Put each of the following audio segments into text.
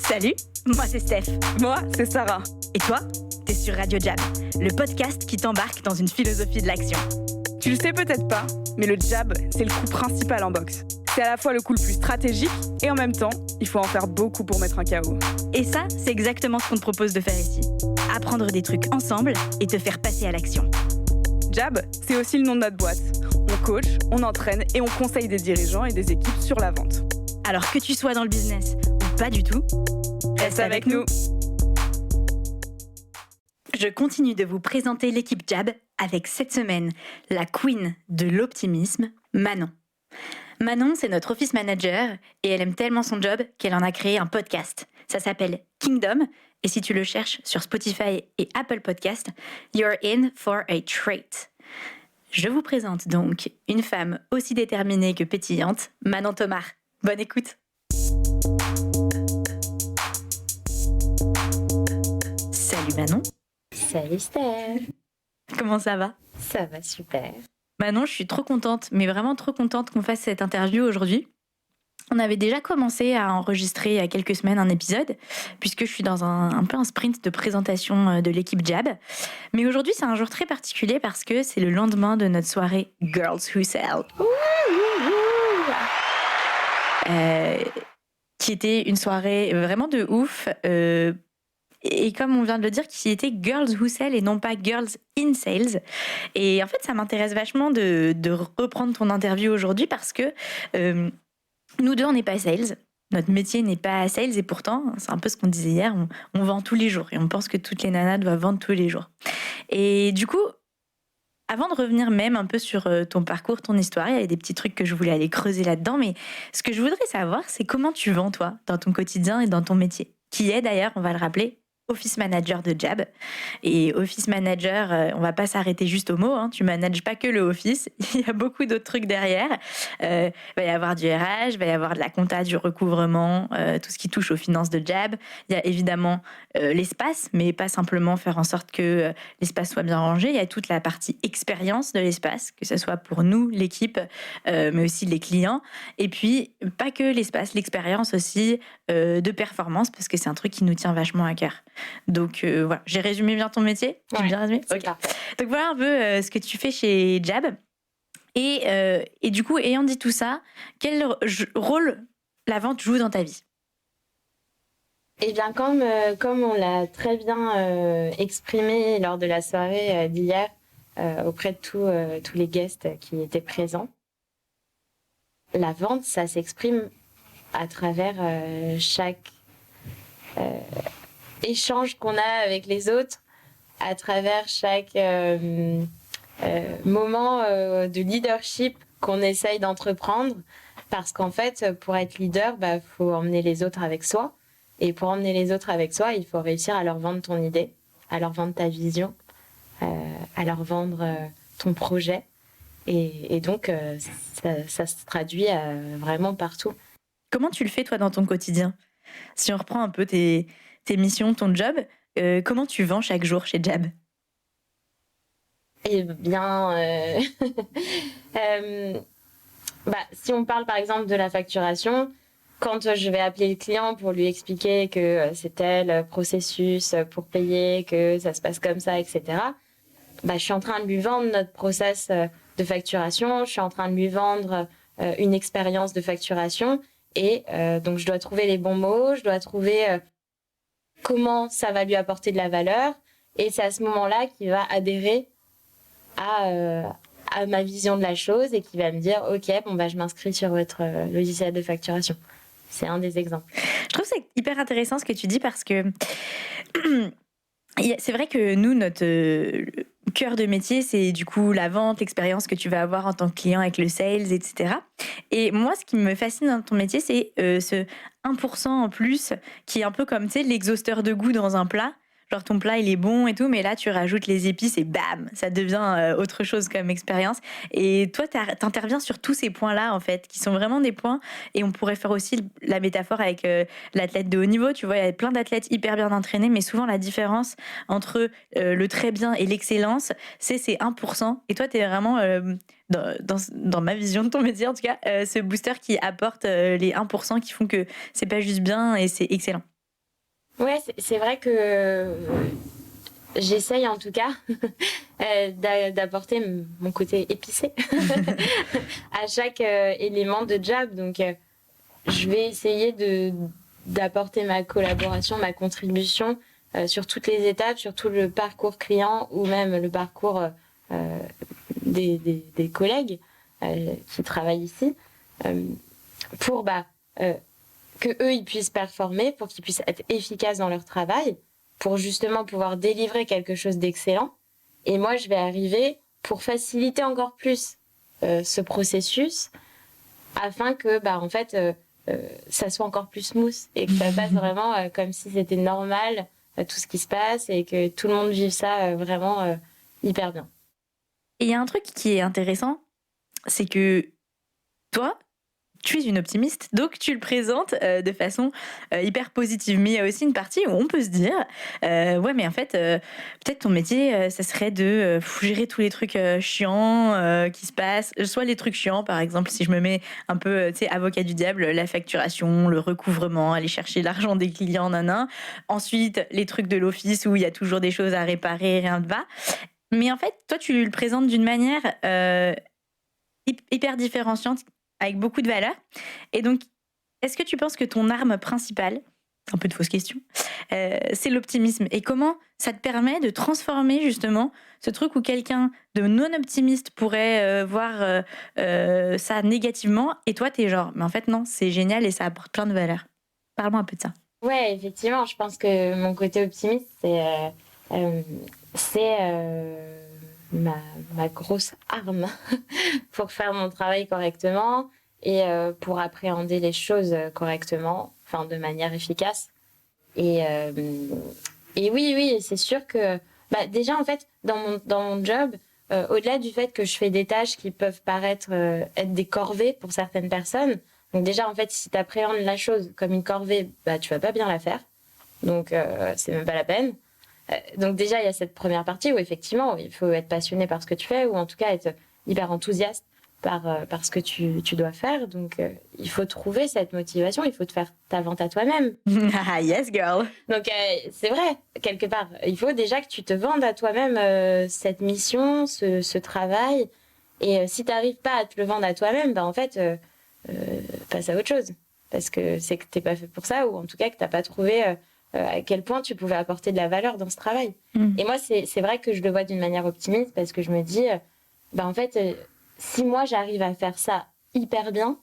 Salut, moi c'est Steph. Moi, c'est Sarah. Et toi, t'es sur Radio Jab, le podcast qui t'embarque dans une philosophie de l'action. Tu le sais peut-être pas, mais le jab, c'est le coup principal en boxe. C'est à la fois le coup le plus stratégique et en même temps, il faut en faire beaucoup pour mettre un KO. Et ça, c'est exactement ce qu'on te propose de faire ici. Apprendre des trucs ensemble et te faire passer à l'action. Jab, c'est aussi le nom de notre boîte. On coach, on entraîne et on conseille des dirigeants et des équipes sur la vente. Alors que tu sois dans le business ou pas du tout, reste avec nous. Je continue de vous présenter l'équipe Jab avec cette semaine la queen de l'optimisme, Manon. Manon, c'est notre office manager et elle aime tellement son job qu'elle en a créé un podcast. Ça s'appelle Kingdom et si tu le cherches sur Spotify et Apple Podcast, you're in for a treat. Je vous présente donc une femme aussi déterminée que pétillante, Manon Thomar. Bonne écoute. Salut Manon. Salut Steph. Comment ça va ? Ça va super. Manon, je suis trop contente, mais vraiment trop contente qu'on fasse cette interview aujourd'hui. On avait déjà commencé à enregistrer il y a quelques semaines un épisode, puisque je suis dans un peu un sprint de présentation de l'équipe Jab. Mais aujourd'hui, c'est un jour très particulier parce que c'est le lendemain de notre soirée Girls Who Sell. Qui était une soirée vraiment de ouf. Et comme on vient de le dire, qui était Girls Who Sell et non pas Girls in Sales. Et en fait, ça m'intéresse vachement de reprendre ton interview aujourd'hui parce que nous deux, on n'est pas sales. Notre métier n'est pas sales et pourtant, c'est un peu ce qu'on disait hier, on vend tous les jours et on pense que toutes les nanas doivent vendre tous les jours. Et du coup, avant de revenir même un peu sur ton parcours, ton histoire, il y avait des petits trucs que je voulais aller creuser là-dedans, mais ce que je voudrais savoir, c'est comment tu vends, toi, dans ton quotidien et dans ton métier, qui est d'ailleurs, on va le rappeler, office manager de Jab. Et office manager, on va pas s'arrêter juste au mot, hein. Tu manages pas que le office, il y a beaucoup d'autres trucs derrière. Il va y avoir du RH, il va y avoir de la compta, du recouvrement, tout ce qui touche aux finances de Jab. Il y a évidemment l'espace, mais pas simplement faire en sorte que l'espace soit bien rangé. Il y a toute la partie expérience de l'espace, que ce soit pour nous, l'équipe, mais aussi les clients. Et puis, pas que l'espace, l'expérience aussi de performance, parce que c'est un truc qui nous tient vachement à cœur. Donc voilà, j'ai résumé bien ton métier. J'ai bien résumé. C'est Ok. clair. Donc voilà un peu ce que tu fais chez Jab. Et du coup, ayant dit tout ça, quel rôle la vente joue dans ta vie ? Et bien comme on l'a très bien exprimé lors de la soirée d'hier auprès de tous les guests qui étaient présents, la vente, ça s'exprime à travers chaque échange qu'on a avec les autres, à travers chaque moment de leadership qu'on essaye d'entreprendre, parce qu'en fait, pour être leader, faut emmener les autres avec soi, et pour emmener les autres avec soi, il faut réussir à leur vendre ton idée, à leur vendre ta vision, à leur vendre ton projet, et donc ça se traduit vraiment partout. Comment tu le fais, toi, dans ton quotidien ? Si on reprend un peu tes missions, ton job, comment tu vends chaque jour chez Jab ? Eh bien, si on parle par exemple de la facturation, quand je vais appeler le client pour lui expliquer que c'est tel processus pour payer, que ça se passe comme ça, etc., je suis en train de lui vendre notre process de facturation, je suis en train de lui vendre une expérience de facturation et donc je dois trouver les bons mots, je dois trouver comment ça va lui apporter de la valeur et c'est à ce moment-là qu'il va adhérer à ma vision de la chose et qui va me dire ok, je m'inscris sur votre logiciel de facturation. C'est un des exemples. Je trouve que c'est hyper intéressant ce que tu dis parce que c'est vrai que nous, notre cœur de métier, c'est du coup la vente, l'expérience que tu vas avoir en tant que client avec le sales, etc. Et moi, ce qui me fascine dans ton métier, c'est ce 1% en plus qui est un peu comme, tu sais, l'exhausteur de goût dans un plat. Genre ton plat il est bon et tout, mais là tu rajoutes les épices et bam, ça devient autre chose comme expérience. Et toi t'interviens sur tous ces points-là en fait, qui sont vraiment des points. Et on pourrait faire aussi la métaphore avec l'athlète de haut niveau. Tu vois, il y a plein d'athlètes hyper bien entraînés, mais souvent la différence entre le très bien et l'excellence, c'est ces 1%. Et toi t'es vraiment dans ma vision de ton métier en tout cas, ce booster qui apporte les 1% qui font que c'est pas juste bien et c'est excellent. Ouais, c'est vrai que j'essaye en tout cas d'apporter mon côté épicé à chaque élément de job. Donc, je vais essayer d'apporter ma collaboration, ma contribution sur toutes les étapes, sur tout le parcours client ou même le parcours des collègues qui travaillent ici pour que eux ils puissent performer, pour qu'ils puissent être efficaces dans leur travail, pour justement pouvoir délivrer quelque chose d'excellent. Et moi, je vais arriver pour faciliter encore plus ce processus afin que en fait ça soit encore plus smooth et que ça passe vraiment comme si c'était normal tout ce qui se passe et que tout le monde vive ça vraiment hyper bien. Et il y a un truc qui est intéressant, c'est que toi, tu es une optimiste, donc tu le présentes de façon hyper positive. Mais il y a aussi une partie où on peut se dire, ouais, mais en fait, peut-être ton métier, ça serait de gérer tous les trucs chiants qui se passent. Soit les trucs chiants, par exemple, si je me mets un peu, tu sais, avocat du diable, la facturation, le recouvrement, aller chercher l'argent des clients, nanan. Ensuite, les trucs de l'office où il y a toujours des choses à réparer, rien ne va. Mais en fait, toi, tu le présentes d'une manière hyper différenciante, avec beaucoup de valeur. Et donc, est-ce que tu penses que ton arme principale, un peu de fausse question, c'est l'optimisme? Et comment ça te permet de transformer justement ce truc où quelqu'un de non-optimiste pourrait voir ça négativement, et toi, t'es genre, mais en fait, non, c'est génial et ça apporte plein de valeur. Parle-moi un peu de ça. Ouais, effectivement, je pense que mon côté optimiste, c'est ma grosse arme pour faire mon travail correctement et pour appréhender les choses correctement, enfin de manière efficace. Et oui, c'est sûr que déjà en fait dans mon job, au-delà du fait que je fais des tâches qui peuvent paraître être des corvées pour certaines personnes, donc déjà en fait si tu appréhendes la chose comme une corvée, tu vas pas bien la faire. Donc c'est même pas la peine. Donc déjà, il y a cette première partie où effectivement, il faut être passionné par ce que tu fais ou en tout cas être hyper enthousiaste par ce que tu dois faire. Donc il faut trouver cette motivation, il faut te faire ta vente à toi-même. Ah, yes, girl. Donc c'est vrai, quelque part, il faut déjà que tu te vendes à toi-même cette mission, ce travail. Et si tu n'arrives pas à te le vendre à toi-même, en fait, passe à autre chose. Parce que c'est que tu n'es pas fait pour ça ou en tout cas que tu n'as pas trouvé... à quel point tu pouvais apporter de la valeur dans ce travail. Et moi, c'est vrai que je le vois d'une manière optimiste parce que je me dis, en fait, si moi, j'arrive à faire ça hyper bien,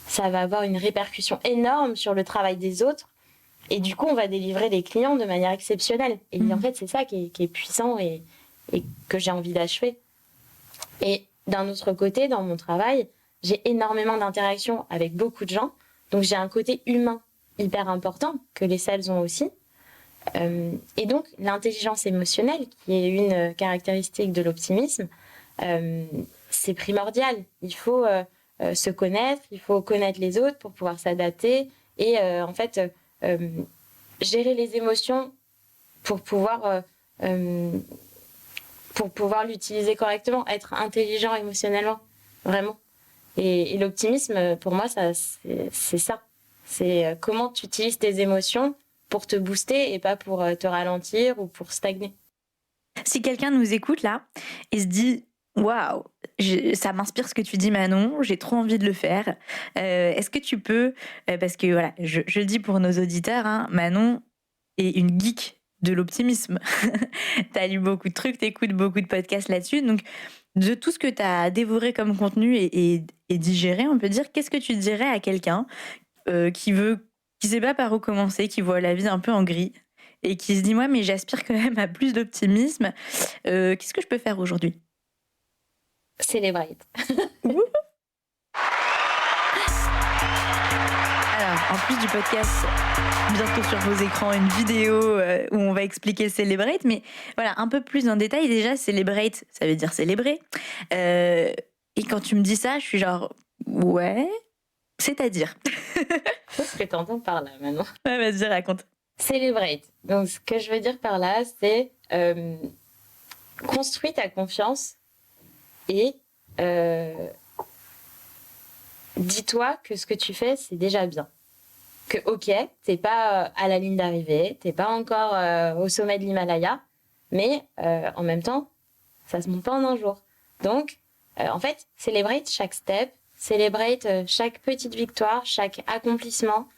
ça va avoir une répercussion énorme sur le travail des autres. Et du coup, on va délivrer des clients de manière exceptionnelle. Et en fait, c'est ça qui est puissant et que j'ai envie d'achever. Et d'un autre côté, dans mon travail, j'ai énormément d'interactions avec beaucoup de gens. Donc, j'ai un côté humain hyper important que les sales ont aussi. Et donc, l'intelligence émotionnelle, qui est une caractéristique de l'optimisme, c'est primordial. Il faut se connaître, il faut connaître les autres pour pouvoir s'adapter et en fait gérer les émotions pour pouvoir l'utiliser correctement, être intelligent émotionnellement, vraiment. Et l'optimisme, pour moi, c'est ça. C'est comment tu utilises tes émotions pour te booster et pas pour te ralentir ou pour stagner. Si quelqu'un nous écoute là et se dit waouh, ça m'inspire ce que tu dis, Manon, j'ai trop envie de le faire. Est-ce que tu peux, parce que voilà, je le dis pour nos auditeurs, hein, Manon est une geek de l'optimisme. T'as lu beaucoup de trucs, t'écoutes beaucoup de podcasts là-dessus, donc de tout ce que t'as dévoré comme contenu et digéré, on peut dire, qu'est-ce que tu dirais à quelqu'un qui sait pas par où commencer, qui voit la vie un peu en gris et qui se dit moi mais j'aspire quand même à plus d'optimisme, qu'est-ce que je peux faire aujourd'hui? Celebrate. Alors en plus du podcast, bientôt sur vos écrans une vidéo où on va expliquer le Celebrate, mais voilà, un peu plus en détail. Déjà, Celebrate, ça veut dire célébrer, et quand tu me dis ça, je suis genre ouais, c'est-à-dire Qu'est-ce que tu entends par là maintenant? Ouais, vas-y, raconte. Celebrate. Donc, ce que je veux dire par là, c'est construis ta confiance et dis-toi que ce que tu fais, c'est déjà bien. que ok, t'es pas à la ligne d'arrivée, t'es pas encore au sommet de l'Himalaya, mais en même temps, ça se monte pas en un jour. Donc, en fait, celebrate chaque step, celebrate chaque petite victoire, chaque accomplissement,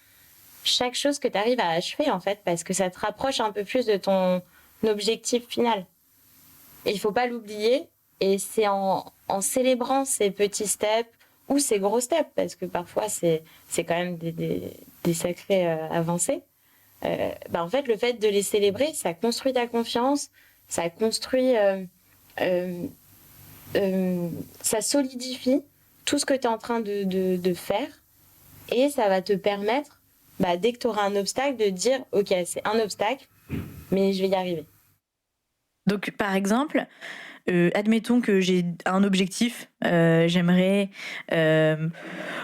chaque chose que tu arrives à achever, en fait, parce que ça te rapproche un peu plus de ton objectif final. Et il faut pas l'oublier, et c'est en célébrant ces petits steps ou ces gros steps, parce que parfois c'est quand même des sacrées avancées. En fait, le fait de les célébrer, ça construit ta confiance, ça construit, ça solidifie tout ce que tu es en train de faire, et ça va te permettre, dès que tu auras un obstacle, de dire ok, c'est un obstacle, mais je vais y arriver. Donc, par exemple, admettons que j'ai un objectif, j'aimerais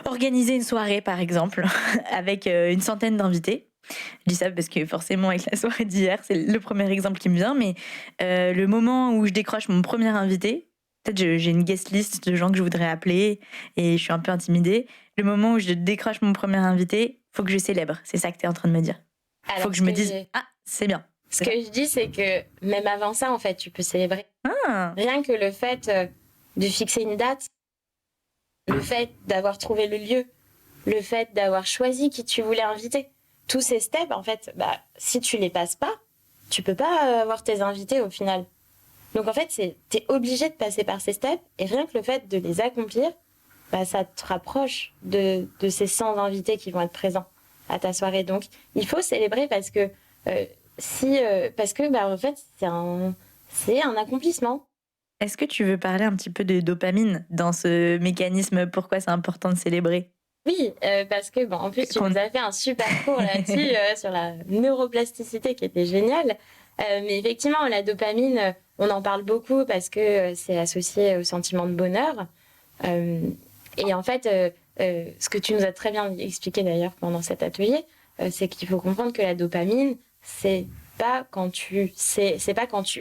organiser une soirée, par exemple, avec une centaine d'invités. Je dis ça parce que forcément, avec la soirée d'hier, c'est le premier exemple qui me vient, mais le moment où je décroche mon premier invité, peut-être j'ai une guest list de gens que je voudrais appeler et je suis un peu intimidée. Le moment où je décroche mon premier invité, faut que je célèbre. C'est ça que tu es en train de me dire. Alors, faut que je me dise, c'est bien. Ce que je dis, c'est que même avant ça, en fait, tu peux célébrer. Rien que le fait de fixer une date, le fait d'avoir trouvé le lieu, le fait d'avoir choisi qui tu voulais inviter. Tous ces steps, en fait, si tu les passes pas, tu peux pas avoir tes invités au final. Donc en fait, t'es obligé de passer par ces steps, et rien que le fait de les accomplir, ça te rapproche de ces 100 invités qui vont être présents à ta soirée. Donc il faut célébrer parce que en fait, c'est un accomplissement. Est-ce que tu veux parler un petit peu de dopamine dans ce mécanisme? Pourquoi c'est important de célébrer? Oui, parce que en plus, tu nous as fait un super cours là-dessus sur la neuroplasticité qui était génial. Mais effectivement, la dopamine, on en parle beaucoup parce que c'est associé au sentiment de bonheur. Et en fait, ce que tu nous as très bien expliqué d'ailleurs pendant cet atelier, c'est qu'il faut comprendre que la dopamine, c'est pas quand tu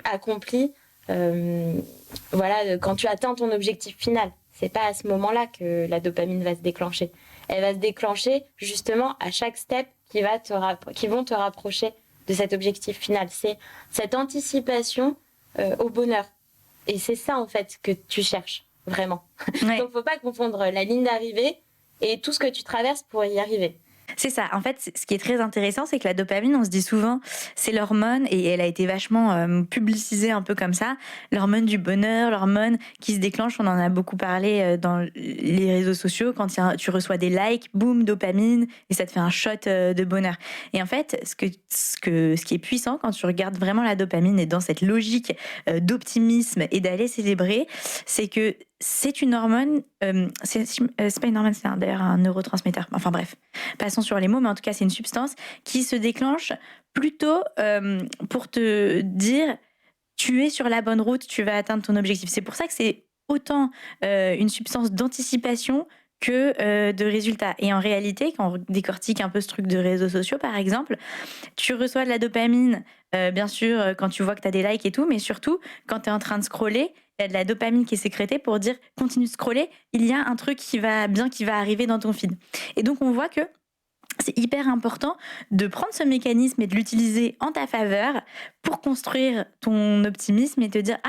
accomplis, quand tu atteins ton objectif final. C'est pas à ce moment-là que la dopamine va se déclencher. Elle va se déclencher justement à chaque step qui vont te rapprocher de cet objectif final. C'est cette anticipation au bonheur. Et c'est ça, en fait, que tu cherches, vraiment. Ouais. Donc, faut pas confondre la ligne d'arrivée et tout ce que tu traverses pour y arriver. C'est ça. En fait, ce qui est très intéressant, c'est que la dopamine, on se dit souvent, c'est l'hormone, et elle a été vachement publicisée un peu comme ça, l'hormone du bonheur, l'hormone qui se déclenche, on en a beaucoup parlé dans les réseaux sociaux, quand tu reçois des likes, boum, dopamine, et ça te fait un shot de bonheur. Et en fait, ce qui est puissant quand tu regardes vraiment la dopamine et dans cette logique d'optimisme et d'aller célébrer, c'est que c'est une hormone, c'est pas une hormone, c'est d'ailleurs un neurotransmetteur. Enfin bref, passons sur les mots, mais en tout cas, c'est une substance qui se déclenche plutôt pour te dire tu es sur la bonne route, tu vas atteindre ton objectif. C'est pour ça que c'est autant une substance d'anticipation que de résultats. Et en réalité, quand on décortique un peu ce truc de réseaux sociaux, par exemple, tu reçois de la dopamine, bien sûr, quand tu vois que tu as des likes et tout, mais surtout, quand tu es en train de scroller, il y a de la dopamine qui est sécrétée pour dire continue de scroller, il y a un truc qui va arriver dans ton feed. Et donc on voit que c'est hyper important de prendre ce mécanisme et de l'utiliser en ta faveur pour construire ton optimisme et te dire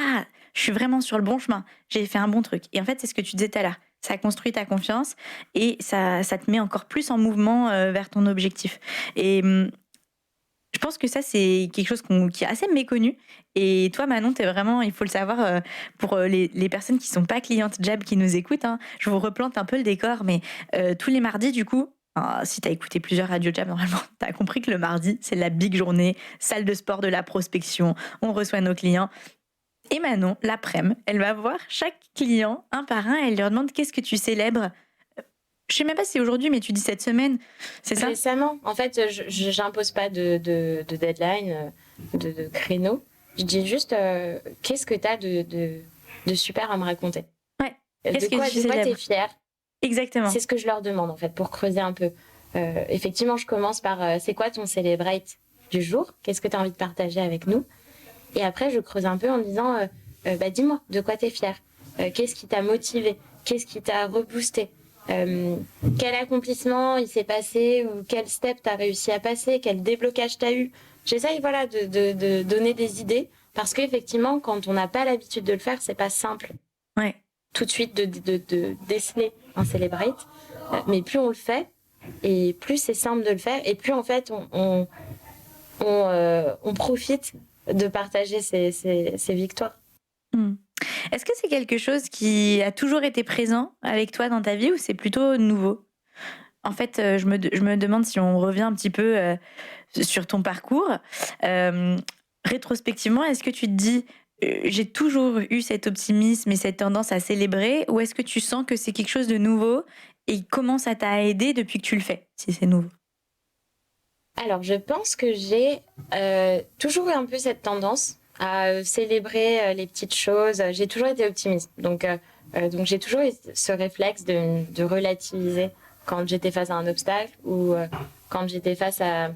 je suis vraiment sur le bon chemin, j'ai fait un bon truc. Et en fait, c'est ce que tu disais tout à l'heure. Ça construit ta confiance et ça te met encore plus en mouvement vers ton objectif. Et je pense que ça, c'est quelque chose qui est assez méconnu. Et toi, Manon, t'es vraiment, il faut le savoir, pour les personnes qui sont pas clientes Jab qui nous écoutent, je vous replante un peu le décor, mais tous les mardis, du coup, si t'as écouté plusieurs radios Jab, normalement, t'as compris que le mardi, c'est la big journée, salle de sport de la prospection, on reçoit nos clients. Et Manon, l'après-midi, elle va voir chaque client, un par un, et elle leur demande qu'est-ce que tu célèbres. Je sais même pas si c'est aujourd'hui, mais tu dis cette semaine, c'est ça? Récemment. En fait, je n'impose pas de deadline, de créneau. Je dis juste, qu'est-ce que tu as de super à me raconter? Ouais. De quoi tu es fière? Exactement. C'est ce que je leur demande, en fait, pour creuser un peu. Effectivement, je commence par, c'est quoi ton celebrate du jour? Qu'est-ce que tu as envie de partager avec nous? Et après, je creuse un peu en disant, dis-moi, de quoi tu es fière? Qu'est-ce qui t'a motivé? Qu'est-ce qui t'a reboosté? quel accomplissement il s'est passé ou quel step tu as réussi à passer, quel déblocage tu as eu. J'essaye de donner des idées parce qu'effectivement, quand on n'a pas l'habitude de le faire, c'est pas simple. Ouais. Tout de suite de déceler un celebrate. Mais plus on le fait, et plus c'est simple de le faire, et plus en fait on profite de partager ces victoires. Est-ce que c'est quelque chose qui a toujours été présent avec toi dans ta vie ou c'est plutôt nouveau? En fait, je me demande si on revient un petit peu sur ton parcours. Rétrospectivement, est-ce que tu te dis j'ai toujours eu cet optimisme et cette tendance à célébrer, ou est-ce que tu sens que c'est quelque chose de nouveau et comment ça t'a aidé depuis que tu le fais, si c'est nouveau? Alors, je pense que j'ai toujours eu un peu cette tendance à célébrer les petites choses. J'ai toujours été optimiste. Donc j'ai toujours eu ce réflexe de relativiser quand j'étais face à un obstacle ou quand j'étais face à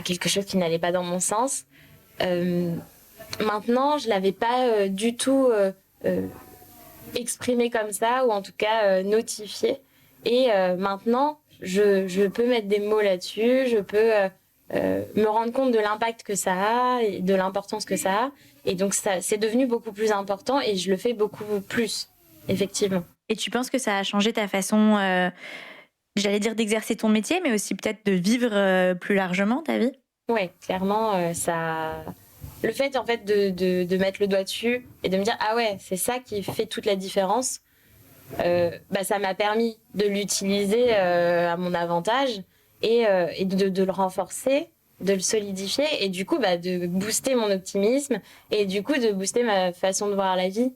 quelque chose qui n'allait pas dans mon sens. Maintenant, je l'avais pas du tout exprimé comme ça, ou en tout cas notifié. Et maintenant, je peux mettre des mots là-dessus, je peux me rendre compte de l'impact que ça a et de l'importance que ça a. Et donc, ça, c'est devenu beaucoup plus important et je le fais beaucoup plus, effectivement. Et tu penses que ça a changé ta façon, j'allais dire d'exercer ton métier, mais aussi peut-être de vivre plus largement ta vie? Ouais, clairement, ça. Le fait, en fait, de mettre le doigt dessus et de me dire ah ouais, c'est ça qui fait toute la différence. Ça m'a permis de l'utiliser à mon avantage et de le renforcer, de le solidifier et du coup de booster mon optimisme et du coup de booster ma façon de voir la vie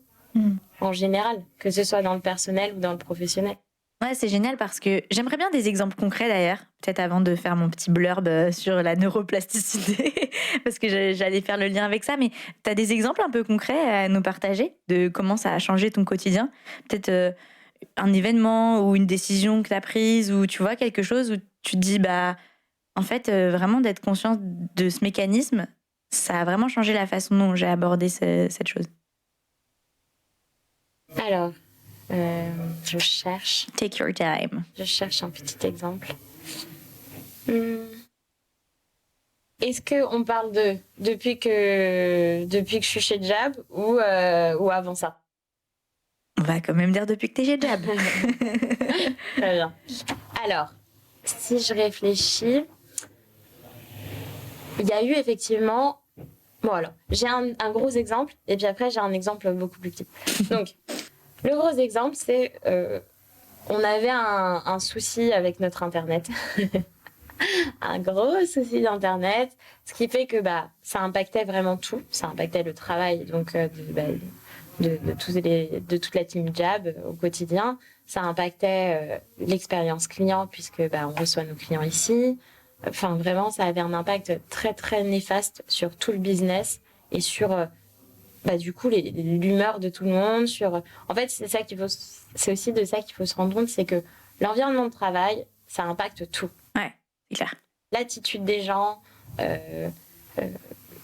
en général, que ce soit dans le personnel ou dans le professionnel. Ouais, c'est génial parce que j'aimerais bien des exemples concrets d'ailleurs, peut-être avant de faire mon petit blurb sur la neuroplasticité, parce que j'allais faire le lien avec ça, mais tu as des exemples un peu concrets à nous partager de comment ça a changé ton quotidien? Peut-être un événement ou une décision que tu as prise, ou tu vois quelque chose où tu te dis, en fait, vraiment d'être conscient de ce mécanisme, ça a vraiment changé la façon dont j'ai abordé cette chose. Alors, je cherche. Take your time. Je cherche un petit exemple. Est-ce qu'on parle depuis que je suis chez Jab ou avant ça? On va quand même dire depuis que t'es chez Jab. Très bien. Alors, si je réfléchis, il y a eu effectivement... Bon alors, j'ai un gros exemple et puis après j'ai un exemple beaucoup plus petit. Donc, le gros exemple, c'est on avait un souci avec notre Internet. Un gros souci d'Internet, ce qui fait que ça impactait vraiment tout. Ça impactait le travail donc de toute la team Jab au quotidien. Ça impactait l'expérience client puisque on reçoit nos clients ici. Enfin, vraiment, ça avait un impact très, très néfaste sur tout le business et sur, du coup, l'humeur de tout le monde. En fait, c'est aussi de ça qu'il faut se rendre compte, c'est que l'environnement de travail, ça impacte tout. Ouais, c'est clair. L'attitude des gens,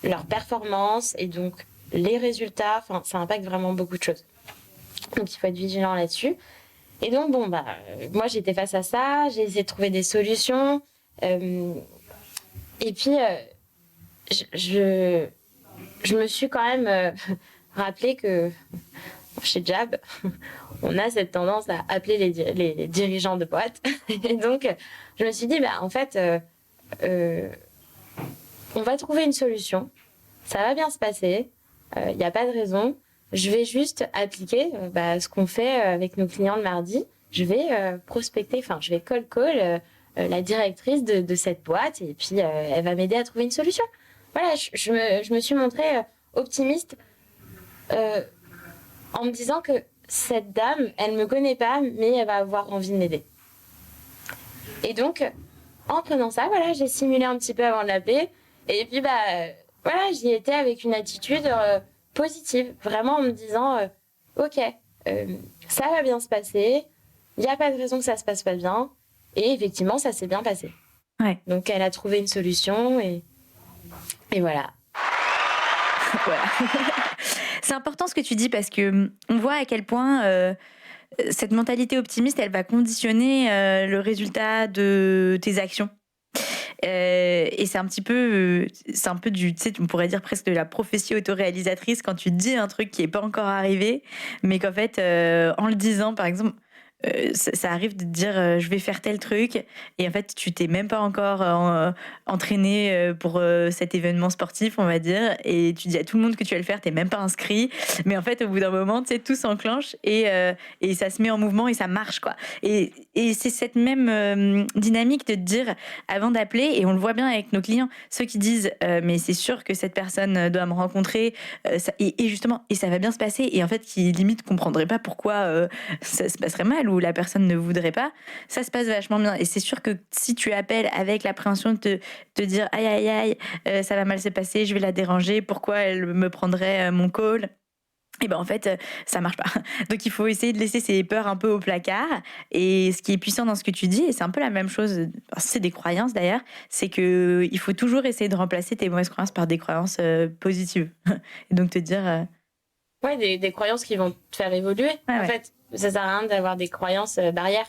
leur performance et donc les résultats, enfin, ça impacte vraiment beaucoup de choses. Donc, il faut être vigilant là-dessus. Et donc, moi, j'étais face à ça, j'ai essayé de trouver des solutions. Et puis, je me suis quand même rappelé que chez Jab, on a cette tendance à appeler les dirigeants de boîte. Et donc, je me suis dit, en fait, on va trouver une solution. Ça va bien se passer. Il n'y a pas de raison. Je vais juste appliquer ce qu'on fait avec nos clients le mardi. Je vais prospecter, je vais cold call la directrice de cette boîte et puis elle va m'aider à trouver une solution. Voilà, je me suis montrée optimiste en me disant que cette dame, elle me connaît pas, mais elle va avoir envie de m'aider. Et donc, en prenant ça, j'ai simulé un petit peu avant de l'appeler. Et puis, j'y étais avec une attitude positive, vraiment en me disant, ok, ça va bien se passer, il n'y a pas de raison que ça se passe pas bien. Et effectivement, ça s'est bien passé. Ouais. Donc, elle a trouvé une solution et voilà. Voilà. C'est important ce que tu dis parce que on voit à quel point cette mentalité optimiste, elle va conditionner le résultat de tes actions. Et c'est un peu tu sais, on pourrait dire presque de la prophétie autoréalisatrice quand tu te dis un truc qui est pas encore arrivé, mais qu'en fait, en le disant, par exemple, ça arrive de te dire je vais faire tel truc, et en fait, tu t'es même pas encore entraîné pour cet événement sportif, on va dire, et tu dis à tout le monde que tu vas le faire, t'es même pas inscrit, mais en fait, au bout d'un moment, tu sais, tout s'enclenche et ça se met en mouvement et ça marche, quoi. Et c'est cette même dynamique de te dire avant d'appeler, et on le voit bien avec nos clients, ceux qui disent mais c'est sûr que cette personne doit me rencontrer, et justement, et ça va bien se passer, et en fait qui limite comprendraient pas pourquoi ça se passerait mal ou la personne ne voudrait pas, ça se passe vachement bien. Et c'est sûr que si tu appelles avec l'appréhension de te dire aïe aïe aïe, ça va mal se passer, je vais la déranger, pourquoi elle me prendrait mon call, et ben en fait, ça marche pas. Donc il faut essayer de laisser ses peurs un peu au placard. Et ce qui est puissant dans ce que tu dis, et c'est un peu la même chose, c'est des croyances d'ailleurs, c'est que il faut toujours essayer de remplacer tes mauvaises croyances par des croyances positives. Et donc te dire Ouais, des croyances qui vont te faire évoluer. Ouais, en ouais. fait, ça sert à rien d'avoir des croyances barrières.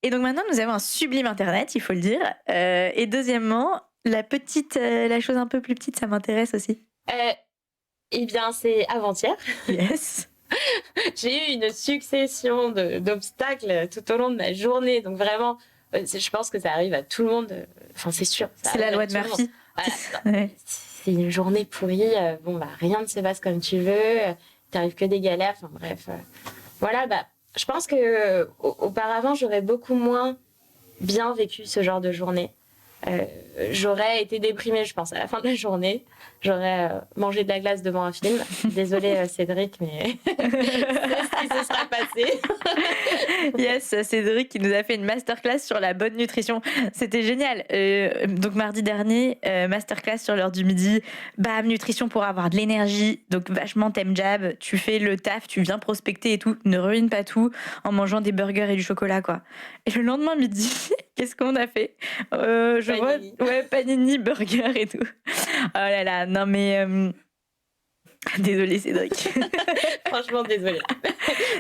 Et donc maintenant, nous avons un sublime internet, il faut le dire. Et deuxièmement, la chose un peu plus petite, ça m'intéresse aussi. Eh bien, c'est avant-hier. Yes. J'ai eu une succession d'obstacles tout au long de ma journée. Donc vraiment, je pense que ça arrive à tout le monde. Enfin, c'est sûr. C'est la loi de Murphy. Voilà. Ouais. C'est une journée pourrie. Rien ne se passe comme tu veux. T'arrives que des galères. Enfin bref. Voilà, je pense que auparavant, j'aurais beaucoup moins bien vécu ce genre de journée. J'aurais été déprimée, je pense, à la fin de la journée. J'aurais mangé de la glace devant un film. Désolée, Cédric, mais c'est ce qui se sera passé. Yes, Cédric qui nous a fait une masterclass sur la bonne nutrition. C'était génial. Donc mardi dernier, masterclass sur l'heure du midi. Bam, nutrition pour avoir de l'énergie. Donc vachement thème jab. Tu fais le taf, tu viens prospecter et tout. Ne ruine pas tout en mangeant des burgers et du chocolat, quoi. Et le lendemain midi, qu'est-ce qu'on a fait? Panini. Ouais, panini, burger et tout. Oh là là, non mais... Désolée Cédric. Franchement, désolée.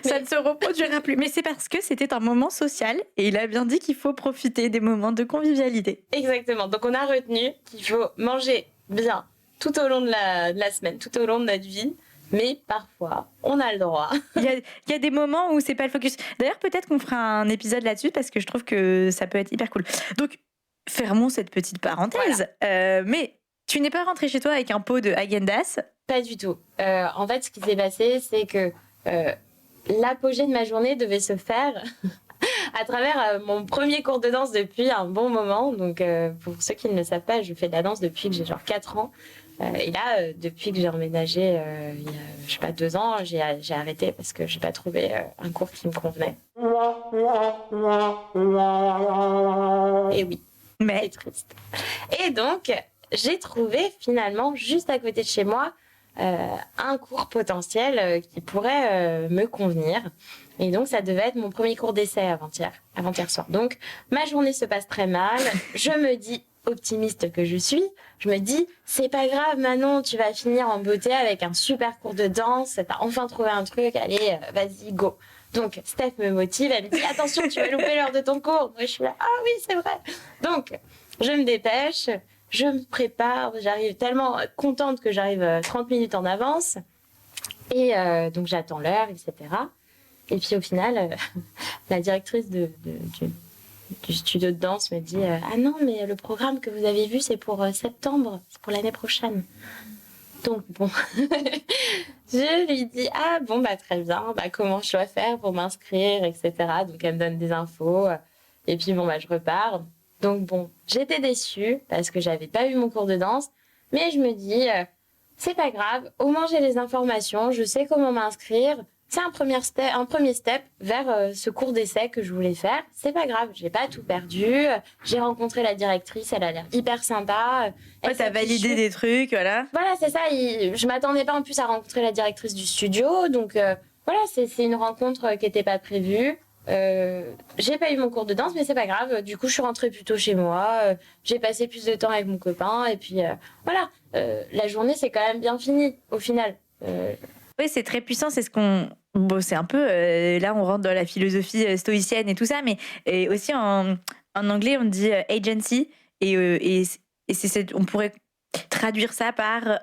Ça ne se reproduira plus. Mais c'est parce que c'était un moment social et il a bien dit qu'il faut profiter des moments de convivialité. Exactement. Donc, on a retenu qu'il faut manger bien tout au long de la semaine, tout au long de notre vie. Mais parfois, on a le droit. Il y a des moments où c'est pas le focus. D'ailleurs, peut-être qu'on fera un épisode là-dessus parce que je trouve que ça peut être hyper cool. Donc, fermons cette petite parenthèse. Mais tu n'es pas rentrée chez toi avec un pot de Häagen-Dazs? Pas du tout. En fait, ce qui s'est passé, c'est que l'apogée de ma journée devait se faire à travers mon premier cours de danse depuis un bon moment. Donc, pour ceux qui ne le savent pas, je fais de la danse depuis que j'ai genre 4 ans. Et là, depuis que j'ai emménagé il y a, je sais pas, 2 ans, j'ai arrêté parce que j'ai pas trouvé un cours qui me convenait. Et oui, Mais c'est triste. Et donc, j'ai trouvé finalement, juste à côté de chez moi, un cours potentiel qui pourrait me convenir. Et donc, ça devait être mon premier cours d'essai avant-hier soir. Donc, ma journée se passe très mal. Je me dis, optimiste que je suis, je me dis, c'est pas grave, Manon, tu vas finir en beauté avec un super cours de danse. T'as enfin trouvé un truc, allez, vas-y, go. Donc, Steph me motive, elle me dit, attention, tu vas louper l'heure de ton cours. Moi, je suis là, ah oui, c'est vrai. Donc, je me dépêche. Je me prépare, j'arrive tellement contente que j'arrive 30 minutes en avance. Et donc j'attends l'heure, etc. Et puis au final, la directrice du studio de danse me dit ah non, mais le programme que vous avez vu, c'est pour septembre, c'est pour l'année prochaine. Donc bon, je lui dis ah bon, très bien, comment je dois faire pour m'inscrire, etc. Donc elle me donne des infos. Et puis bon, je repars. Donc bon, j'étais déçue parce que j'avais pas eu mon cours de danse, mais je me dis, c'est pas grave, au moins j'ai les informations, je sais comment m'inscrire, c'est un premier step vers ce cours d'essai que je voulais faire, c'est pas grave, j'ai pas tout perdu, j'ai rencontré la directrice, elle a l'air hyper sympa. ouais, t'as validé des trucs, voilà. Voilà, c'est ça, je m'attendais pas en plus à rencontrer la directrice du studio, donc voilà, c'est une rencontre qui était pas prévue. J'ai pas eu mon cours de danse, mais c'est pas grave. Du coup, je suis rentrée plus tôt chez moi. J'ai passé plus de temps avec mon copain. Et puis, voilà. La journée, c'est quand même bien fini, au final. Oui, c'est très puissant. C'est ce qu'on Bon, c'est un peu, là, on rentre dans la philosophie stoïcienne et tout ça, mais et aussi en anglais, on dit agency, et on pourrait traduire ça par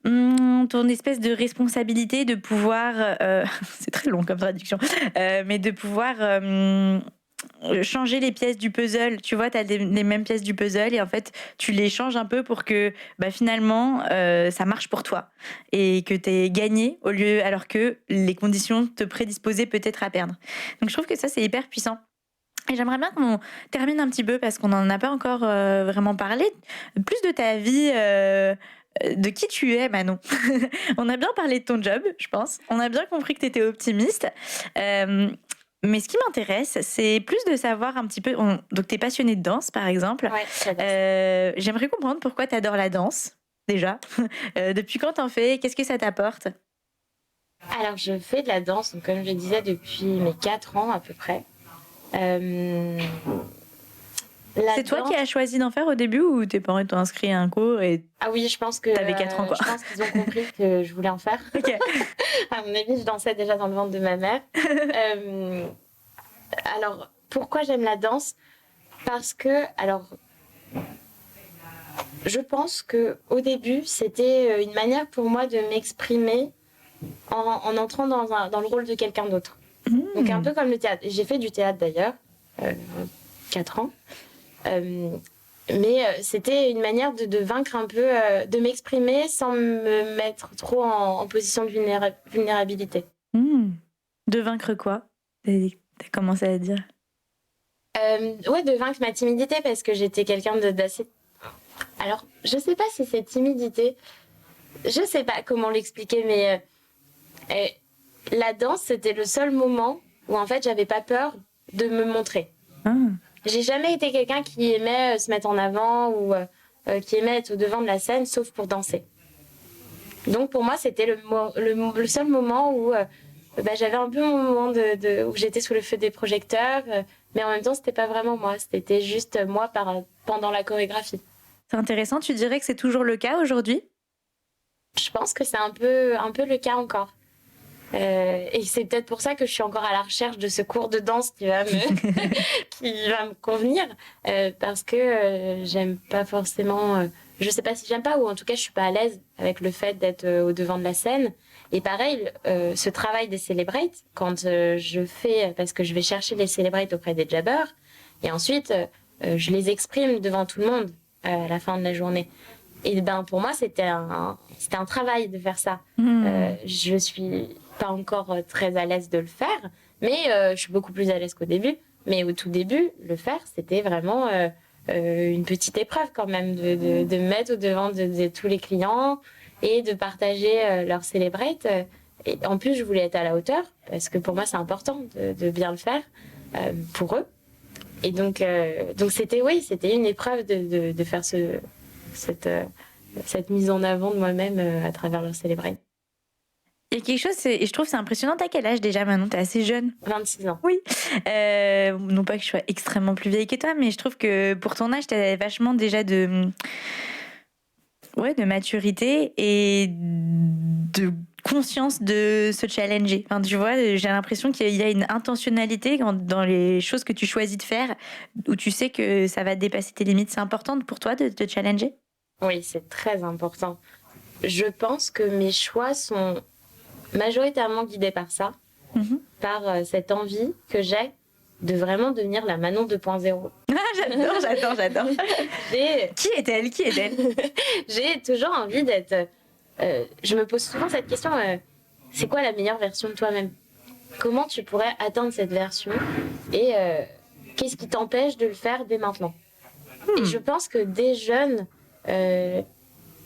ton espèce de responsabilité de pouvoir, c'est très long comme traduction, mais de pouvoir changer les pièces du puzzle. Tu vois, tu as les mêmes pièces du puzzle et en fait, tu les changes un peu pour que finalement, ça marche pour toi et que tu aies gagné alors que les conditions te prédisposaient peut-être à perdre. Donc je trouve que ça, c'est hyper puissant. Et j'aimerais bien qu'on termine un petit peu parce qu'on n'en a pas encore vraiment parlé. Plus de ta vie, de qui tu es, Manon. On a bien parlé de ton job, je pense. On a bien compris que tu étais optimiste. Mais ce qui m'intéresse, c'est plus de savoir un petit peu. Donc, tu es passionnée de danse, par exemple. Ouais, j'adore. J'aimerais comprendre pourquoi tu adores la danse, déjà. Depuis quand t'en fais? Qu'est-ce que ça t'apporte? Alors, je fais de la danse, donc, comme je disais, depuis mes 4 ans à peu près. C'est toi qui as choisi d'en faire au début ou tes parents t'ont inscrit à un cours et... Ah oui, je pense que t'avais 4 ans, quoi. Je pense qu'ils ont compris que je voulais en faire. Ok. À mon avis, je dansais déjà dans le ventre de ma mère. Alors, pourquoi j'aime la danse? Parce que, alors, je pense que au début, c'était une manière pour moi de m'exprimer en entrant dans le rôle de quelqu'un d'autre. Donc un peu comme le théâtre. J'ai fait du théâtre d'ailleurs, 4 ans. Mais c'était une manière de vaincre un peu, de m'exprimer sans me mettre trop en position de vulnérabilité. De vaincre quoi? T'as commencé à dire. Ouais, de vaincre ma timidité parce que j'étais quelqu'un d'assez... Alors, je sais pas si c'est timidité. Je sais pas comment l'expliquer, mais la danse, c'était le seul moment où en fait, j'avais pas peur de me montrer. J'ai jamais été quelqu'un qui aimait se mettre en avant ou qui aimait être au devant de la scène, sauf pour danser. Donc pour moi, c'était le seul moment où j'avais un peu mon moment où j'étais sous le feu des projecteurs, mais en même temps, c'était pas vraiment moi. C'était juste moi pendant la chorégraphie. C'est intéressant. Tu dirais que c'est toujours le cas aujourd'hui? Je pense que c'est un peu le cas encore. Et c'est peut-être pour ça que je suis encore à la recherche de ce cours de danse qui va me convenir, parce que j'aime pas forcément, je sais pas si j'aime pas, ou en tout cas je suis pas à l'aise avec le fait d'être au devant de la scène. Et pareil, ce travail des celebrates, quand je fais, parce que je vais chercher les celebrates auprès des jabbers, et ensuite je les exprime devant tout le monde à la fin de la journée. Et pour moi, c'était un travail de faire ça. Je suis pas encore très à l'aise de le faire, mais je suis beaucoup plus à l'aise qu'au début. Mais au tout début, le faire, c'était vraiment une petite épreuve quand même, de me mettre au devant de tous les clients et de partager leur celebrate. Et en plus, je voulais être à la hauteur, parce que pour moi, c'est important de bien le faire pour eux. Et donc c'était une épreuve de faire cette mise en avant de moi-même à travers leur celebrate. Il y a quelque chose, et je trouve c'est impressionnant. T'as quel âge déjà, Manon? T'es assez jeune. 26 ans. Oui. Non pas que je sois extrêmement plus vieille que toi, mais je trouve que pour ton âge, t'as vachement déjà de maturité et de conscience de se challenger. Enfin, tu vois, j'ai l'impression qu'il y a une intentionnalité dans les choses que tu choisis de faire, où tu sais que ça va dépasser tes limites. C'est important pour toi de te challenger? Oui, c'est très important. Je pense que mes choix sont majoritairement guidée par ça, par cette envie que j'ai de vraiment devenir la Manon 2.0. Ah, j'adore. Qui est-elle? J'ai toujours envie d'être... je me pose souvent cette question, c'est quoi la meilleure version de toi-même? Comment tu pourrais atteindre cette version? Et qu'est-ce qui t'empêche de le faire dès maintenant? Et je pense que dès jeune...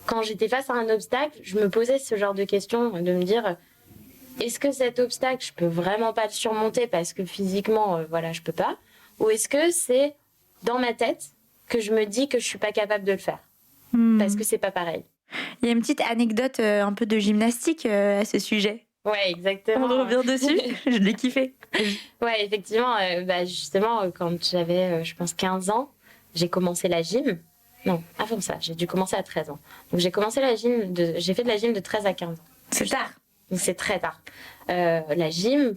quand j'étais face à un obstacle, je me posais ce genre de questions, de me dire est-ce que cet obstacle, je peux vraiment pas le surmonter parce que physiquement, je peux pas, ou est-ce que c'est dans ma tête que je me dis que je suis pas capable de le faire parce que c'est pas pareil. Il y a une petite anecdote un peu de gymnastique à ce sujet. Ouais, exactement. On revient dessus. Je l'ai kiffé. Ouais, effectivement, justement, quand j'avais, je pense, 15 ans, j'ai commencé la gym. Non, avant ça, j'ai dû commencer à 13 ans. Donc j'ai commencé j'ai fait de la gym de 13 à 15 ans. C'est tard. donc c'est très tard. La gym,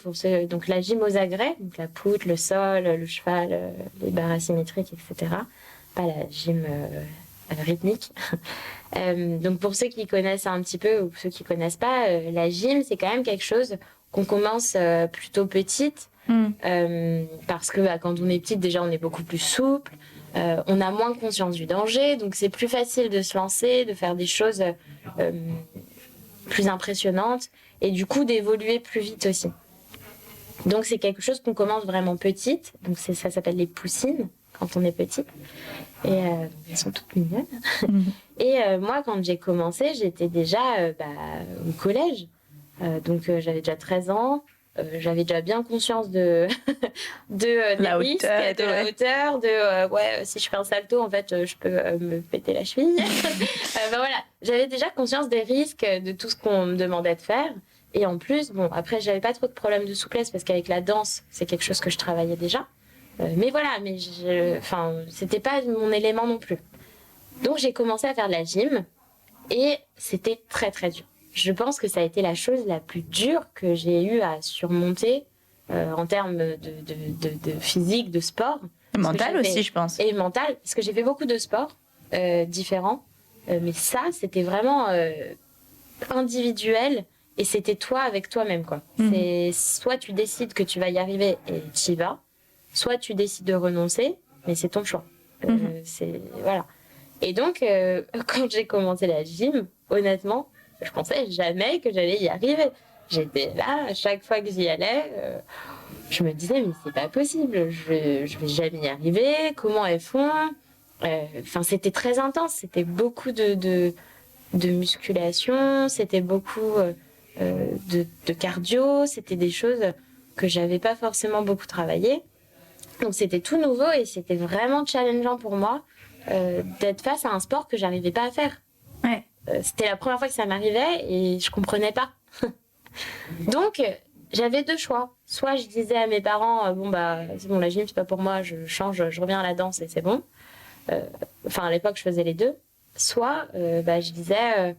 donc la gym aux agrès, donc la poutre, le sol, le cheval, les barres asymétriques, etc. Pas la gym rythmique. Donc pour ceux qui connaissent un petit peu ou ceux qui connaissent pas, la gym, c'est quand même quelque chose qu'on commence plutôt petite. Parce que quand on est petite, déjà, on est beaucoup plus souple. On a moins conscience du danger, donc c'est plus facile de se lancer, de faire des choses plus impressionnantes et du coup d'évoluer plus vite aussi. Donc c'est quelque chose qu'on commence vraiment petite, donc ça s'appelle les poussines quand on est petit et elles sont toutes mignonnes. Et moi quand j'ai commencé, j'étais déjà au collège, donc j'avais déjà 13 ans. J'avais déjà bien conscience de La risques, hauteur, de la hauteur, si je fais un salto, en fait, je peux me péter la cheville. Voilà, j'avais déjà conscience des risques, de tout ce qu'on me demandait de faire. Et en plus, après, j'avais pas trop de problèmes de souplesse parce qu'avec la danse, c'est quelque chose que je travaillais déjà. Mais voilà, c'était pas mon élément non plus. Donc, j'ai commencé à faire de la gym et c'était très, très dur. Je pense que ça a été la chose la plus dure que j'ai eu à surmonter en termes de physique, de sport. Mental aussi, je pense. Et mental, parce que j'ai fait beaucoup de sports différents. Mais ça, c'était vraiment individuel et c'était toi avec toi-même, quoi. C'est soit tu décides que tu vas y arriver et tu y vas, soit tu décides de renoncer, mais c'est ton choix. Voilà. Et donc, quand j'ai commencé la gym, honnêtement, je pensais jamais que j'allais y arriver. J'étais là, à chaque fois que j'y allais, je me disais, mais c'est pas possible, je vais jamais y arriver, comment elles font? C'était très intense, c'était beaucoup de musculation, c'était beaucoup de cardio, c'était des choses que j'avais pas forcément beaucoup travaillé. Donc c'était tout nouveau et c'était vraiment challengeant pour moi d'être face à un sport que j'arrivais pas à faire. Ouais. C'était la première fois que ça m'arrivait et je comprenais pas. Donc, j'avais deux choix. Soit je disais à mes parents, c'est bon, la gym, c'est pas pour moi, je change, je reviens à la danse et c'est bon. À l'époque, je faisais les deux. Soit, je disais,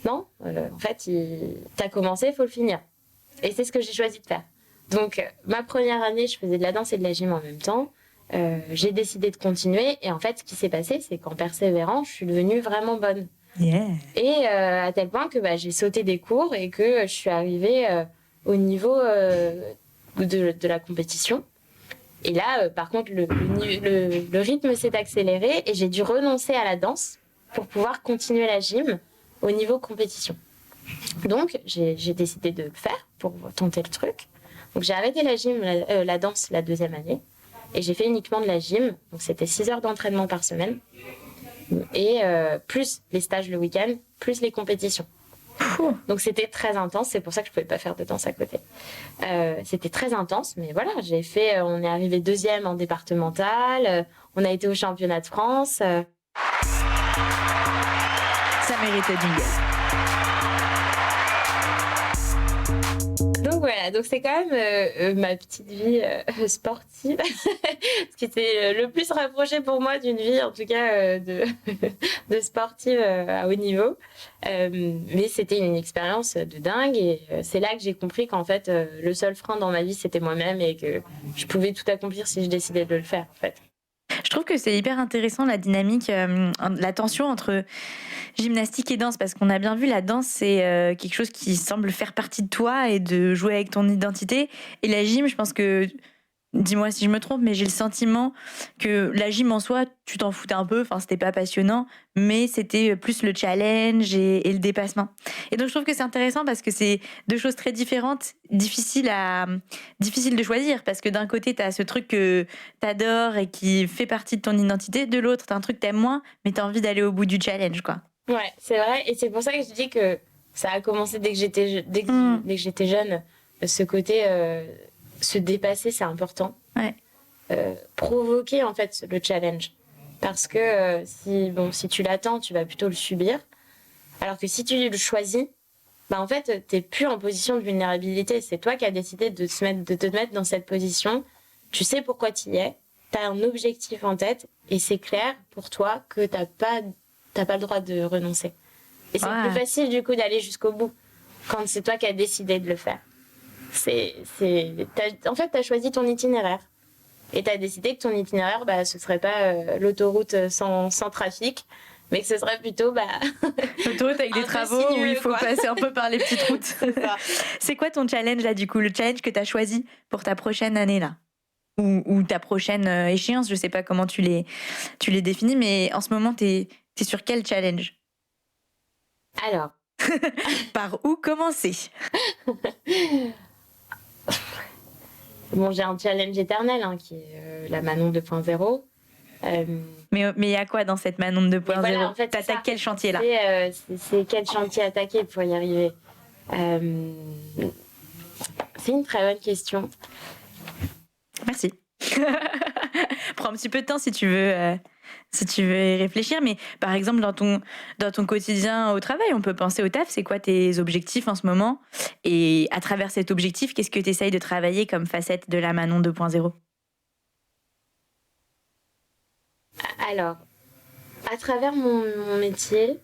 non, en fait, t'as commencé, il faut le finir. Et c'est ce que j'ai choisi de faire. Donc, ma première année, je faisais de la danse et de la gym en même temps. J'ai décidé de continuer. Et en fait, ce qui s'est passé, c'est qu'en persévérant, je suis devenue vraiment bonne. Yeah. Et à tel point que j'ai sauté des cours et que je suis arrivée au niveau de la compétition. Et là, par contre, le rythme s'est accéléré et j'ai dû renoncer à la danse pour pouvoir continuer la gym au niveau compétition. Donc, j'ai décidé de le faire pour tenter le truc. Donc, j'ai arrêté la gym, la danse la deuxième année et j'ai fait uniquement de la gym. Donc, c'était 6 heures d'entraînement par semaine. Et plus les stages le week-end, plus les compétitions. Donc c'était très intense, c'est pour ça que je pouvais pas faire de danse à côté. C'était très intense, mais voilà, on est arrivé 2e en départemental, on a été au championnat de France. Ça méritait jingle. Donc voilà, donc c'est quand même ma petite vie sportive, ce qui était le plus rapproché pour moi d'une vie, en tout cas de sportive à haut niveau. Mais c'était une expérience de dingue et c'est là que j'ai compris qu'en fait le seul frein dans ma vie c'était moi-même et que je pouvais tout accomplir si je décidais de le faire en fait. Je trouve que c'est hyper intéressant la dynamique, la tension entre gymnastique et danse, parce qu'on a bien vu la danse c'est quelque chose qui semble faire partie de toi et de jouer avec ton identité. Et la gym, je pense que, dis-moi si je me trompe, mais j'ai le sentiment que la gym en soi, tu t'en foutais un peu, enfin c'était pas passionnant, mais c'était plus le challenge et le dépassement. Et donc je trouve que c'est intéressant parce que c'est deux choses très différentes, difficiles de choisir, parce que d'un côté t'as ce truc que t'adores et qui fait partie de ton identité, de l'autre t'as un truc que t'aimes moins, mais t'as envie d'aller au bout du challenge, quoi. Ouais, c'est vrai, et c'est pour ça que je dis que ça a commencé dès que j'étais jeune, ce côté se dépasser, c'est important. Ouais. Provoquer en fait le challenge, parce que si tu l'attends, tu vas plutôt le subir, alors que si tu le choisis, en fait t'es plus en position de vulnérabilité, c'est toi qui as décidé de te mettre dans cette position, tu sais pourquoi tu y es, t'as un objectif en tête et c'est clair pour toi que t'as pas le droit de renoncer, et c'est plus facile du coup d'aller jusqu'au bout. quand c'est toi qui as décidé de le faire. En fait, tu as choisi ton itinéraire. Et tu as décidé que ton itinéraire, ce serait pas l'autoroute sans trafic, mais que ce serait plutôt l'autoroute avec des travaux où il faut passer un peu par les petites routes. C'est ça. C'est quoi ton challenge là, du coup, le challenge que tu as choisi pour ta prochaine année là, ou ta prochaine échéance? Je sais pas comment tu les définis, mais en ce moment, t'es sur quel challenge? Alors, par où commencer? Bon, j'ai un challenge éternel qui est la Manon 2.0. Mais il y a quoi dans cette Manon 2.0? Voilà, en fait, t'attaques quel chantier là? C'est quel chantier attaquer pour y arriver? C'est une très bonne question. Merci. Prends un petit peu de temps si tu veux y réfléchir. Mais par exemple, dans ton quotidien au travail, on peut penser au taf. C'est quoi tes objectifs en ce moment? Et à travers cet objectif, qu'est-ce que tu essayes de travailler comme facette de la Manon 2.0? Alors, à travers mon métier,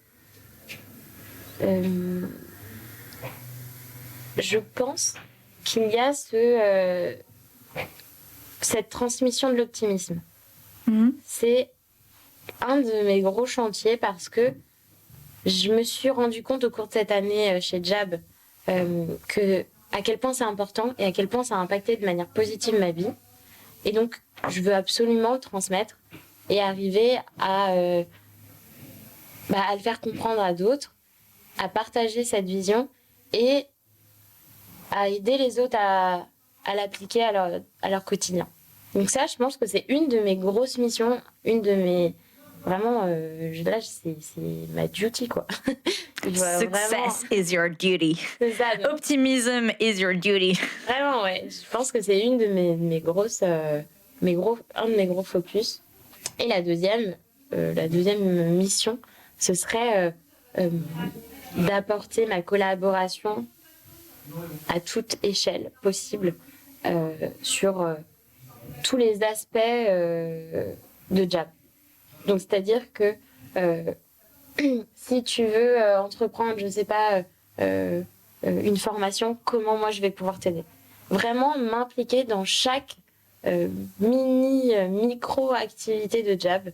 je pense qu'il y a cette transmission de l'optimisme. C'est un de mes gros chantiers parce que je me suis rendu compte au cours de cette année chez Jab à quel point c'est important et à quel point ça a impacté de manière positive ma vie. Et donc, je veux absolument le transmettre et arriver à le faire comprendre à d'autres, à partager cette vision et à aider les autres à l'appliquer à leur quotidien. Donc ça, je pense que c'est une de mes grosses missions, une de mes... Vraiment, là, c'est ma duty, quoi. Success is your duty. C'est ça. Donc... Optimism is your duty. Vraiment, ouais. Je pense que c'est une de mes grosses... un de mes gros focus. Et la deuxième mission, ce serait d'apporter ma collaboration à toute échelle possible sur tous les aspects de Jab. Donc, c'est-à-dire que si tu veux entreprendre, je ne sais pas, une formation, comment moi je vais pouvoir t'aider? Vraiment m'impliquer dans chaque micro-activité de Jab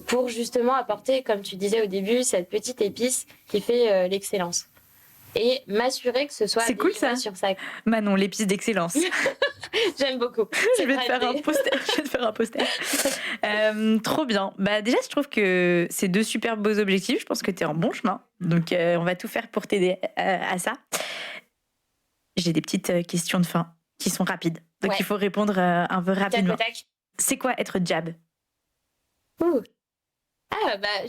pour justement apporter, comme tu disais au début, cette petite épice qui fait l'excellence. Et m'assurer que ce soit... C'est cool ça, sur ça. Manon, l'épice d'excellence. J'aime beaucoup. Je vais te faire un poster. Trop bien. Déjà, je trouve que c'est 2 super beaux objectifs. Je pense que tu es en bon chemin. Donc, on va tout faire pour t'aider à ça. J'ai des petites questions de fin qui sont rapides. Donc, il faut répondre un peu rapidement. C'est quoi être Jab?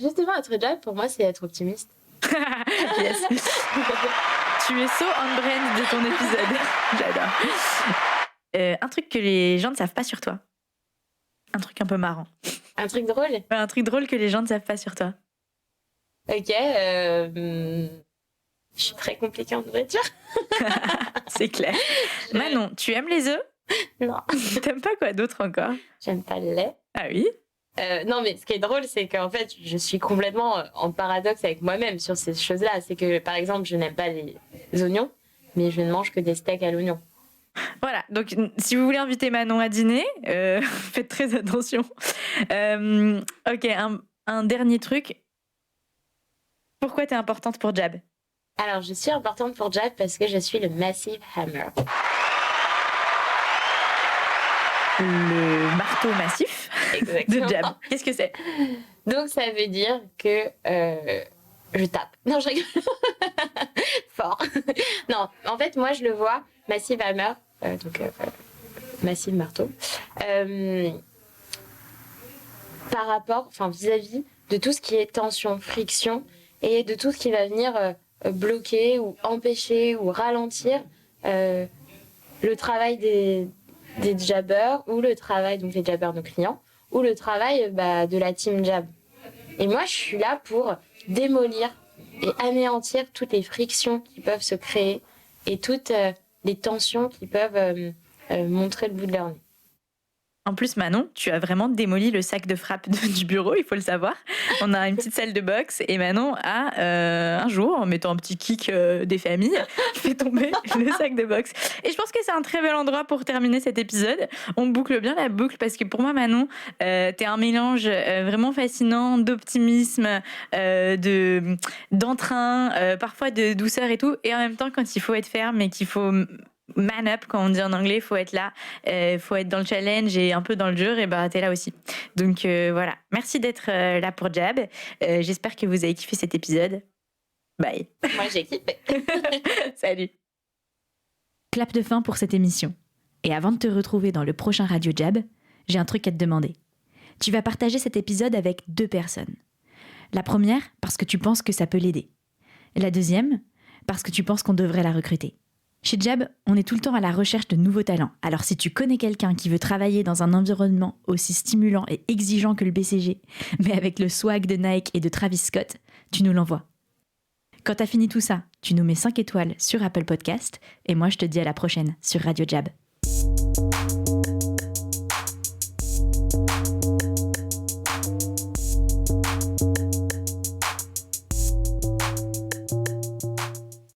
Justement, être Jab, pour moi, c'est être optimiste. Yes. Tu es so on-brand de ton épisode. J'adore. Un truc que les gens ne savent pas sur toi. Un truc un peu marrant. Un truc drôle? Un truc drôle que les gens ne savent pas sur toi. Ok. Je suis très compliquée en nourriture. C'est clair. Manon, tu aimes les œufs? Non. T'aimes pas quoi d'autre encore? J'aime pas le lait. Ah oui? Non, mais ce qui est drôle, c'est qu'en fait, je suis complètement en paradoxe avec moi-même sur ces choses-là. C'est que, par exemple, je n'aime pas les oignons, mais je ne mange que des steaks à l'oignon. Voilà, donc si vous voulez inviter Manon à dîner, faites très attention. Ok, un dernier truc. Pourquoi t'es importante pour Jab? Alors, je suis importante pour Jab parce que je suis le Massive Hammer. Le marteau massif. Exactement. De Jab. Qu'est-ce que c'est? Donc, ça veut dire que je tape. Non, je rigole. Fort. Non, en fait, moi, je le vois, Massive Hammer, Massive Marteau, par rapport, vis-à-vis de tout ce qui est tension, friction, et de tout ce qui va venir bloquer ou empêcher ou ralentir le travail des jabbers ou le travail, donc les jabbers, nos clients, ou le travail de la team Jab. Et moi, je suis là pour démolir et anéantir toutes les frictions qui peuvent se créer et toutes les tensions qui peuvent montrer le bout de leur nez. En plus, Manon, tu as vraiment démoli le sac de frappe du bureau, il faut le savoir. On a une petite salle de boxe et Manon a, un jour, en mettant un petit kick des familles, fait tomber le sac de boxe. Et je pense que c'est un très bel endroit pour terminer cet épisode. On boucle bien la boucle parce que pour moi, Manon, t'es un mélange vraiment fascinant d'optimisme, d'entrain, parfois de douceur et tout. Et en même temps, quand il faut être ferme et qu'il faut man up, quand on dit en anglais, faut être là, faut être dans le challenge et un peu dans le dur, et bah t'es là aussi. Donc voilà, merci d'être là pour Jab. J'espère que vous avez kiffé cet épisode. Bye. Moi, j'ai kiffé. Salut. Clap de fin pour cette émission. Et avant de te retrouver dans le prochain Radio Jab, j'ai un truc à te demander. Tu vas partager cet épisode avec 2 personnes. La première, parce que tu penses que ça peut l'aider. La deuxième, parce que tu penses qu'on devrait la recruter. Chez Jab, on est tout le temps à la recherche de nouveaux talents. Alors si tu connais quelqu'un qui veut travailler dans un environnement aussi stimulant et exigeant que le BCG, mais avec le swag de Nike et de Travis Scott, tu nous l'envoies. Quand t'as fini tout ça, tu nous mets 5 étoiles sur Apple Podcast et moi je te dis à la prochaine sur Radio Jab.